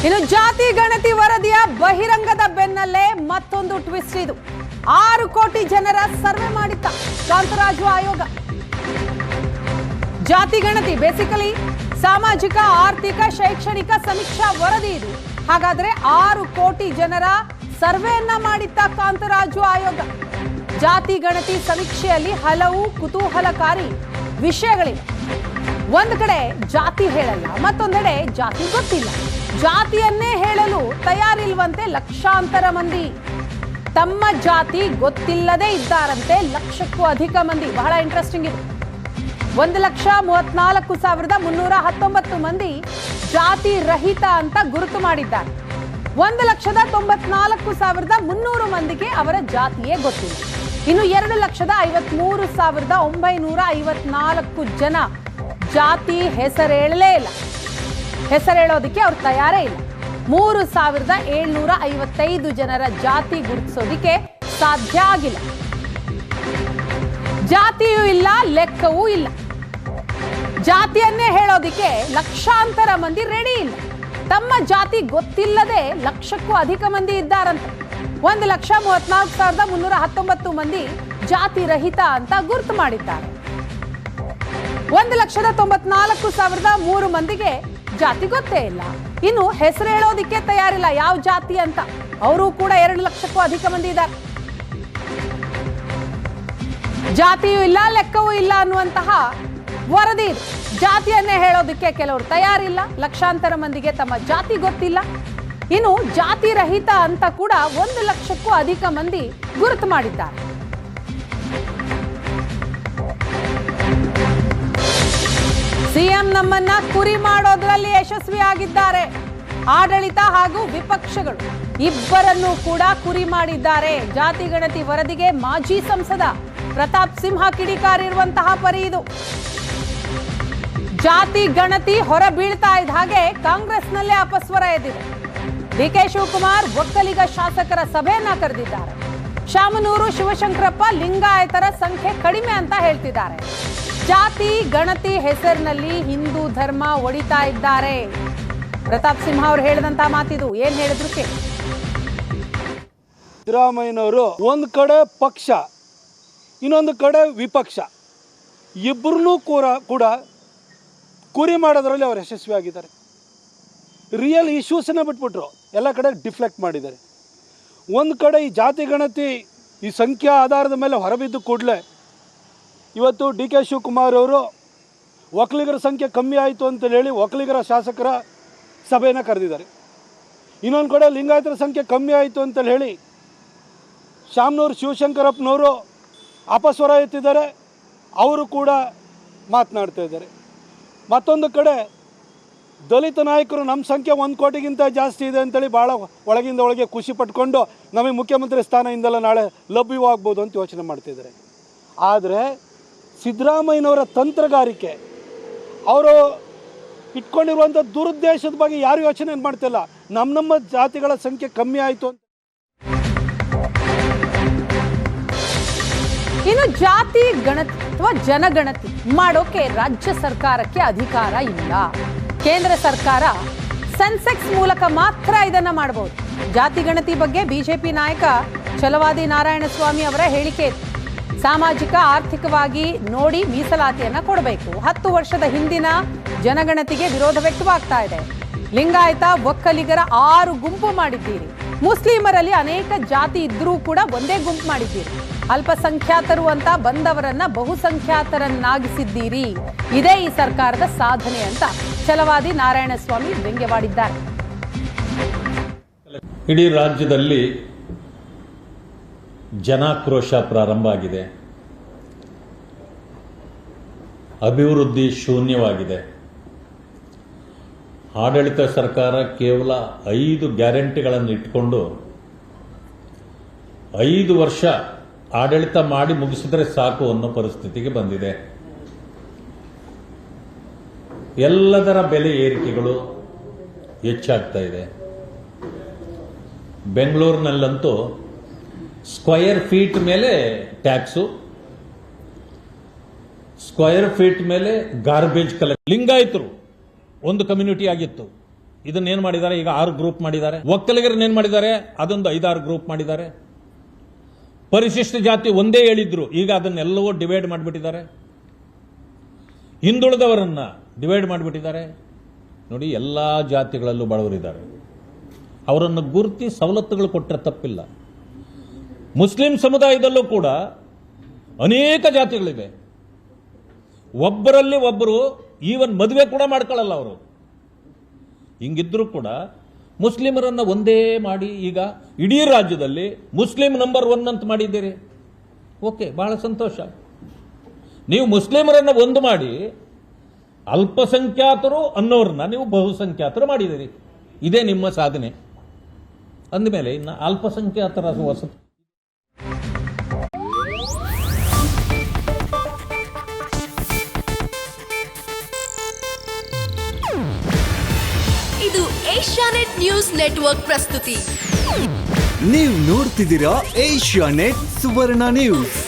ಇನ್ನು ಜಾತಿ ಗಣತಿ ವರದಿಯ ಬಹಿರಂಗದ ಬೆನ್ನಲ್ಲೇ ಮತ್ತೊಂದು ಟ್ವಿಸ್ಟ್ ಇದು. 6 ಕೋಟಿ ಜನರ ಸರ್ವೆ ಮಾಡಿದ್ದ ಕಾಂತರಾಜು ಆಯೋಗ. ಜಾತಿ ಗಣತಿ ಬೇಸಿಕಲಿ ಸಾಮಾಜಿಕ, ಆರ್ಥಿಕ, ಶೈಕ್ಷಣಿಕ ಸಮೀಕ್ಷಾ ವರದಿ ಇದು. ಹಾಗಾದ್ರೆ 6 ಕೋಟಿ ಜನರ ಸರ್ವೆಯನ್ನ ಮಾಡಿದ್ದ ಕಾಂತರಾಜು ಆಯೋಗ. ಜಾತಿ ಗಣತಿ ಸಮೀಕ್ಷೆಯಲ್ಲಿ ಹಲವು ಕುತೂಹಲಕಾರಿ ವಿಷಯಗಳಿವೆ. ಒಂದು ಕಡೆ ಜಾತಿ ಹೇಳಲ್ಲ, ಮತ್ತೊಂದೆಡೆ ಜಾತಿ ಗೊತ್ತಿಲ್ಲ. ಜಾತಿಯನ್ನೇ ಹೇಳಲು ತಯಾರಿಲ್ವಂತೆ ಲಕ್ಷಾಂತರ ಮಂದಿ. ತಮ್ಮ ಜಾತಿ ಗೊತ್ತಿಲ್ಲದೆ ಇದ್ದಾರಂತೆ ಲಕ್ಷಕ್ಕೂ ಅಧಿಕ ಮಂದಿ. ಬಹಳ ಇಂಟ್ರೆಸ್ಟಿಂಗ್ ಇದೆ. 1,34,319 ಮಂದಿ ಜಾತಿ ರಹಿತ ಅಂತ ಗುರುತು ಮಾಡಿದ್ದಾರೆ. 1,94,300 ಮಂದಿಗೆ ಅವರ ಜಾತಿಯೇ ಗೊತ್ತಿಲ್ಲ. ಇನ್ನು 2,53,954 ಜನ ಜಾತಿ ಹೆಸರೇಳಲೇ ಇಲ್ಲ. ಹೆಸರೇಳೋದಕ್ಕೆ ಅವ್ರು ತಯಾರೇ ಇಲ್ಲ. 3,755 ಜನರ ಜಾತಿ ಗುರುತಿಸೋದಿಕ್ಕೆ ಸಾಧ್ಯ ಆಗಿಲ್ಲ. ಜಾತಿಯೂ ಇಲ್ಲ, ಲೆಕ್ಕವೂ ಇಲ್ಲ. ಜಾತಿಯನ್ನೇ ಹೇಳೋದಿಕ್ಕೆ ಲಕ್ಷಾಂತರ ಮಂದಿ ರೆಡಿ ಇಲ್ಲ. ತಮ್ಮ ಜಾತಿ ಗೊತ್ತಿಲ್ಲದೆ ಲಕ್ಷಕ್ಕೂ ಅಧಿಕ ಮಂದಿ ಇದ್ದಾರಂತೆ. 1,34,319 ಮಂದಿ ಜಾತಿ ರಹಿತ ಅಂತ ಗುರುತು ಮಾಡಿದ್ದಾರೆ. 1,94,300 ಮಂದಿಗೆ ಜಾತಿ ಗೊತ್ತೇ ಇಲ್ಲ. ಇನ್ನು ಹೆಸರು ಹೇಳೋದಿಕ್ಕೆ ತಯಾರಿಲ್ಲ ಯಾವ ಜಾತಿ ಅಂತ. ಅವರು ಕೂಡ 2 ಲಕ್ಷಕ್ಕೂ ಅಧಿಕ ಮಂದಿ ಇದ್ದಾರೆ. ಜಾತಿಯೂ ಇಲ್ಲ, ಲೆಕ್ಕವೂ ಇಲ್ಲ ಅನ್ನುವಂತಹ ವರದಿ ಇದೆ. ಜಾತಿಯನ್ನೇ ಹೇಳೋದಕ್ಕೆ ಕೆಲವರು ತಯಾರಿಲ್ಲ. ಲಕ್ಷಾಂತರ ಮಂದಿಗೆ ತಮ್ಮ ಜಾತಿ ಗೊತ್ತಿಲ್ಲ. ಇನ್ನು ಜಾತಿ ರಹಿತ ಅಂತ ಕೂಡ 1 ಲಕ್ಷಕ್ಕೂ ಅಧಿಕ ಮಂದಿ ಗುರುತು ಮಾಡಿದ್ದಾರೆ. ಸಿಎಂ ನಮ್ಮನ್ನ ಕುರಿ ಮಾಡೋದ್ರಲ್ಲಿ ಯಶಸ್ವಿಯಾಗಿದ್ದಾರೆ. ಆಡಳಿತ ಹಾಗೂ ವಿಪಕ್ಷಗಳು ಇಬ್ಬರನ್ನೂ ಕೂಡ ಕುರಿ ಮಾಡಿದ್ದಾರೆ. ಜಾತಿ ಗಣತಿ ವರದಿಗೆ ಮಾಜಿ ಸಂಸದ ಪ್ರತಾಪ್ ಸಿಂಹ ಕಿಡಿಕಾರಿರುವಂತಹ ಪರಿ ಇದು. ಜಾತಿ ಗಣತಿ ಹೊರ ಬೀಳ್ತಾ ಇದ್ದ ಹಾಗೆ ಕಾಂಗ್ರೆಸ್ನಲ್ಲೇ ಅಪಸ್ವರ ಎದ್ದಿದೆ. ಡಿಕೆ ಶಿವಕುಮಾರ್ ಒಕ್ಕಲಿಗ ಶಾಸಕರ ಸಭೆಯನ್ನ ಕರೆದಿದ್ದಾರೆ. ಶಾಮನೂರು ಶಿವಶಂಕರಪ್ಪ ಲಿಂಗಾಯತರ ಸಂಖ್ಯೆ ಕಡಿಮೆ ಅಂತ ಹೇಳ್ತಿದ್ದಾರೆ. ಜಾತಿ ಗಣತಿ ಹೆಸರಿನಲ್ಲಿ ಹಿಂದೂ ಧರ್ಮ ಒಡಿತಾ ಇದ್ದಾರೆ. ಪ್ರತಾಪ್ ಸಿಂಹ ಅವರು ಹೇಳಿದಂತ ಮಾತಿದು. ಏನ್ ಹೇಳಿದ್ರು ಕೇಳಿ. ಸಿದ್ದರಾಮಯ್ಯನವರು ಒಂದು ಕಡೆ ಪಕ್ಷ, ಇನ್ನೊಂದು ಕಡೆ ವಿಪಕ್ಷ, ಇಬ್ಬರನ್ನೂ ಕೂಡ ಕುರಿ ಮಾಡೋದ್ರಲ್ಲಿ ಅವರು ಯಶಸ್ವಿಯಾಗಿದ್ದಾರೆ. ರಿಯಲ್ ಇಶ್ಯೂಸನ್ನ ಬಿಟ್ಬಿಟ್ರು, ಎಲ್ಲ ಕಡೆ ಡಿಫ್ಲೆಕ್ಟ್ ಮಾಡಿದ್ದಾರೆ. ಒಂದು ಕಡೆ ಈ ಜಾತಿ ಗಣತಿ ಈ ಸಂಖ್ಯಾ ಆಧಾರದ ಮೇಲೆ ಹೊರಬಿದ್ದು ಕೂಡಲೇ ಇವತ್ತು ಡಿ ಕೆ ಶಿವಕುಮಾರ್ ಅವರು ಒಕ್ಕಲಿಗರ ಸಂಖ್ಯೆ ಕಮ್ಮಿ ಆಯಿತು ಅಂತ ಹೇಳಿ ಒಕ್ಕಲಿಗರ ಶಾಸಕರ ಸಭೆಯನ್ನು ಕರೆದಿದ್ದಾರೆ. ಇನ್ನೊಂದು ಕಡೆ ಲಿಂಗಾಯತರ ಸಂಖ್ಯೆ ಕಮ್ಮಿ ಆಯಿತು ಅಂತ ಹೇಳಿ ಶಾಮನೂರು ಶಿವಶಂಕರಪ್ಪನವರು ಅಪಸ್ವರ ಎತ್ತಿದ್ದಾರೆ. ಅವರು ಕೂಡ ಮಾತನಾಡ್ತಾ ಇದ್ದಾರೆ. ಮತ್ತೊಂದು ಕಡೆ ದಲಿತ ನಾಯಕರು ನಮ್ಮ ಸಂಖ್ಯೆ 1 ಕೋಟಿಗಿಂತ ಜಾಸ್ತಿ ಇದೆ ಅಂತೇಳಿ ಭಾಳ ಒಳಗಿಂದ ಒಳಗೆ ಖುಷಿ ಪಟ್ಕೊಂಡು ನಮಗೆ ಮುಖ್ಯಮಂತ್ರಿ ಸ್ಥಾನದಿಂದಲ್ಲ ನಾಳೆ ಲಭ್ಯವಾಗ್ಬೋದು ಅಂತ ಯೋಚನೆ ಮಾಡ್ತಿದ್ದಾರೆ. ಆದರೆ ಸಿದ್ದರಾಮಯ್ಯನವರ ತಂತ್ರಗಾರಿಕೆ, ಅವರು ಇಟ್ಕೊಂಡಿರುವಂಥ ದುರುದ್ದೇಶದ ಬಗ್ಗೆ ಯಾರು ಯೋಚನೆ ಮಾಡ್ತಿಲ್ಲ. ನಮ್ಮ ಜಾತಿಗಳ ಸಂಖ್ಯೆ ಕಮ್ಮಿ ಆಯಿತು ಅಂತ. ಇನ್ನು ಜಾತಿ ಗಣತಿ ಅಥವಾ ಜನಗಣತಿ ಮಾಡೋಕೆ ರಾಜ್ಯ ಸರ್ಕಾರಕ್ಕೆ ಅಧಿಕಾರ ಇಲ್ಲ. ಕೇಂದ್ರ ಸರ್ಕಾರ ಸೆನ್ಸೆಕ್ಸ್ ಮೂಲಕ ಮಾತ್ರ ಇದನ್ನ ಮಾಡಬಹುದು. ಜಾತಿ ಗಣತಿ ಬಗ್ಗೆ ಬಿಜೆಪಿ ನಾಯಕ ಛಲವಾದಿ ನಾರಾಯಣಸ್ವಾಮಿ ಅವರ ಹೇಳಿಕೆ ಇದೆ. ಸಾಮಾಜಿಕ, ಆರ್ಥಿಕವಾಗಿ ನೋಡಿ ಮೀಸಲಾತಿಯನ್ನ ಕೊಡಬೇಕು. 10 ವರ್ಷದ ಹಿಂದಿನ ಜನಗಣತಿಗೆ ವಿರೋಧ ವ್ಯಕ್ತವಾಗ್ತಾ ಇದೆ. ಲಿಂಗಾಯತ, ಒಕ್ಕಲಿಗರ 6 ಗುಂಪು ಮಾಡಿದ್ದೀರಿ. ಮುಸ್ಲಿಮರಲ್ಲಿ ಅನೇಕ ಜಾತಿ ಇದ್ರೂ ಕೂಡ ಒಂದೇ ಗುಂಪು ಮಾಡಿದ್ದೀರಿ. ಅಲ್ಪಸಂಖ್ಯಾತರು ಅಂತ ಬಂದವರನ್ನ ಬಹುಸಂಖ್ಯಾತರನ್ನಾಗಿಸಿದ್ದೀರಿ. ಇದೇ ಈ ಸರ್ಕಾರದ ಸಾಧನೆ ಅಂತ ಛಲವಾದಿ ನಾರಾಯಣಸ್ವಾಮಿ ವ್ಯಂಗ್ಯವಾಡಿದ್ದಾರೆ. ಇಡೀ ರಾಜ್ಯದಲ್ಲಿ ಜನಾಕ್ರೋಶ ಪ್ರಾರಂಭ ಆಗಿದೆ. ಅಭಿವೃದ್ಧಿ ಶೂನ್ಯವಾಗಿದೆ. ಆಡಳಿತ ಸರ್ಕಾರ ಕೇವಲ 5 ಗ್ಯಾರಂಟಿಗಳನ್ನು ಇಟ್ಟುಕೊಂಡು 5 ವರ್ಷ ಆಡಳಿತ ಮಾಡಿ ಮುಗಿಸಿದ್ರೆ ಸಾಕು ಅನ್ನೋ ಪರಿಸ್ಥಿತಿಗೆ ಬಂದಿದೆ. ಎಲ್ಲದರ ಬೆಲೆ ಏರಿಕೆಗಳು ಹೆಚ್ಚಾಗ್ತಾ ಇದೆ. ಬೆಂಗಳೂರಿನಲ್ಲಂತೂ ಸ್ಕ್ವಯರ್ ಫೀಟ್ ಮೇಲೆ ಟ್ಯಾಕ್ಸು, ಸ್ಕ್ವಯರ್ ಫೀಟ್ ಮೇಲೆ ಗಾರ್ಬೇಜ್ ಕಲೆಕ್ಟ್. ಲಿಂಗಾಯತರು ಒಂದು ಕಮ್ಯುನಿಟಿ ಆಗಿತ್ತು, ಇದನ್ನೇನು ಮಾಡಿದ್ದಾರೆ, ಈಗ 6 ಗ್ರೂಪ್ ಮಾಡಿದ್ದಾರೆ. ಒಕ್ಕಲಿಗರನ್ನೇನು ಮಾಡಿದ್ದಾರೆ, ಅದೊಂದು 5-6 ಗ್ರೂಪ್ ಮಾಡಿದ್ದಾರೆ. ಪರಿಶಿಷ್ಟ ಜಾತಿ ಒಂದೇ ಹೇಳಿದ್ರು, ಈಗ ಅದನ್ನೆಲ್ಲವೂ ಡಿವೈಡ್ ಮಾಡಿಬಿಟ್ಟಿದ್ದಾರೆ. ಹಿಂದುಳಿದವರನ್ನ ಡಿವೈಡ್ ಮಾಡಿಬಿಟ್ಟಿದ್ದಾರೆ. ನೋಡಿ, ಎಲ್ಲ ಜಾತಿಗಳಲ್ಲೂ ಬಡವರಿದ್ದಾರೆ. ಅವರನ್ನು ಗುರುತಿ ಸವಲತ್ತುಗಳು ಕೊಟ್ಟರೆ ತಪ್ಪಿಲ್ಲ. ಮುಸ್ಲಿಂ ಸಮುದಾಯದಲ್ಲೂ ಕೂಡ ಅನೇಕ ಜಾತಿಗಳಿವೆ. ಒಬ್ಬರಲ್ಲಿ ಒಬ್ಬರು ಈವನ್ ಮದುವೆ ಕೂಡ ಮಾಡ್ಕೊಳ್ಳಲ್ಲ ಅವರು. ಹಿಂಗಿದ್ರೂ ಕೂಡ ಮುಸ್ಲಿಮರನ್ನ ಒಂದೇ ಮಾಡಿ ಈಗ ಇಡೀ ರಾಜ್ಯದಲ್ಲಿ ಮುಸ್ಲಿಂ ನಂಬರ್ 1 ಅಂತ ಮಾಡಿದ್ದೀರಿ. ಓಕೆ, ಬಹಳ ಸಂತೋಷ. ನೀವು ಮುಸ್ಲಿಮರನ್ನ ಒಂದು ಮಾಡಿ ಅಲ್ಪಸಂಖ್ಯಾತರು ಅನ್ನೋರನ್ನ ನೀವು ಬಹುಸಂಖ್ಯಾತರು ಮಾಡಿದ್ದೀರಿ. ಇದೇ ನಿಮ್ಮ ಸಾಧನೆ. ಅಂದಮೇಲೆ ಇನ್ನು ಅಲ್ಪಸಂಖ್ಯಾತರ ವಸತಿ. ಇದು ಏಷ್ಯಾನೆಟ್ ನ್ಯೂಸ್ ನೆಟ್ವರ್ಕ್ ಪ್ರಸ್ತುತಿ. ನೀವು ನೋಡ್ತಿದ್ದೀರಾ ಏಷ್ಯಾನೆಟ್ ಸುವರ್ಣ ನ್ಯೂಸ್.